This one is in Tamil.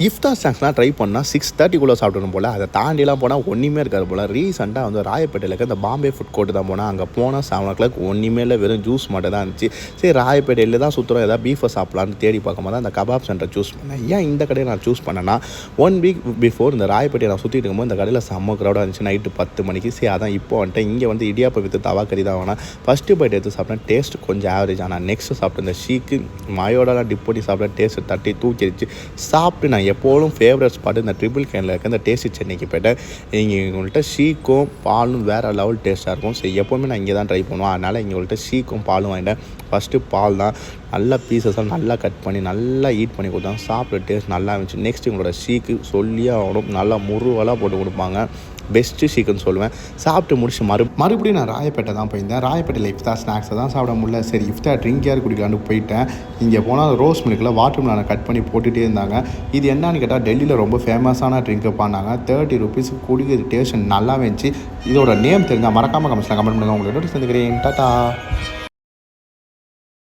இஃப்தார் ஸ்நாக்ஸ்லாம் ட்ரை பண்ணால் 6:30 சாப்பிடணும் போல். அதை தாண்டிலாம் போனால் ஒன்றுமே இருக்காது போல். ரீசெண்டாக வந்து ராயப்பேட்டையில் இருக்க இந்த பாம்பே ஃபுட் கோர்ட்டு தான் போனால், அங்கே போனால் 7 ஒன்றுமே இல்லை, வெறும் ஜூஸ் மட்டும் தான் இருந்துச்சு. சரி ராயப்பேட்டையில் தான் சுற்றுறோம், ஏதாவது பீஃபை சாப்பிட்லான்னு தேடி பார்க்கும்போது அந்த கபாப் சென்டர் சூஸ் பண்ணேன். ஏன் இந்த கடையை நான் சூஸ் பண்ணேன்னா, 1 வீக் பிஃபோர் இந்த ராயப்பேட்டையை நான் சுற்றிட்டு இருக்கும்போது இந்த கடையில் செம்ம க்ரௌடாக இருந்துச்சு. நைட்டு 10 மணிக்கு. சரி அதான் இப்போ வந்துட்டு இங்கே வந்து இடியாப்பை விற்று தவா கறி தான் வேணாம். ஃபஸ்ட்டு பைட் எடுத்து சாப்பிட்டேன், டேஸ்ட் கொஞ்சம் ஆவரேஜ். ஆனால் நெக்ஸ்ட்டு சாப்பிட்டு இந்த ஷீக்கு மாயோடலாம் டிப் பண்ணி சாப்பிட்டேன், டேஸ்ட்டு தட்டி தூக்கிடுச்சு. சாப்பிட்டு நான் எப்போதும் ஃபேவரட் ஸ்பாட்டு இந்த ட்ரிபிள் கேனில் இருக்க இந்த டேஸ்டி சென்னைக்கு போய்ட்டேன். இங்கே உங்கள்கிட்ட ஷீக்கும் பாலும் வேறு லெவல் டேஸ்ட்டாக இருக்கும். சரி எப்போவுமே நான் இங்கே தான் ட்ரை பண்ணுவேன். அதனால் இங்கே உங்கள்கிட்ட ஷீக்கும் பாலும் வாங்கிட்டேன். ஃபஸ்ட்டு பால் தான் நல்லா பீசஸாக நல்லா கட் பண்ணி நல்லா ஈட் பண்ணி கொடுத்தாங்க. சாப்பிட்ற டேஸ்ட் நல்லா இருந்துச்சு. நெக்ஸ்ட் உங்களோட ஷீக்கு சொல்லியே ஆகணும், நல்லா முருவலாக போட்டு கொடுப்பாங்க. பெஸ்ட்டு ஷீக்குன்னு சொல்லுவேன். சாப்பிட்டு முடிச்சு மறுபடியும் நான் ராயப்பேட்டை தான் போயிருந்தேன். ராயப்பேட்டையில் இஃப்தார் ஸ்நாக்ஸை தான் சாப்பிட முடியல. சரி இஃப்தார் ட்ரிங்க் யார் குடிக்கலான்னு போயிட்டேன். இங்கே போனால் ரோஸ் மில்கில் வாட்டர் மிலானை கட் பண்ணி போட்டுகிட்டே இருந்தாங்க. இது என்னன்னு கேட்டால் டெல்லியில் ரொம்ப ஃபேமஸான ட்ரிங்க்கு பண்ணாங்க. 30 rupees குடிக்கிற டேஸ்ட் நல்லா இருந்துச்சு. இதோட நேம் தெரிஞ்சால் மறக்காமல் கமெண்ட்ஸில் கமெண்ட் பண்ணுங்கள். உங்களோட சேர்ந்துக்கிறேன். டாட்டா.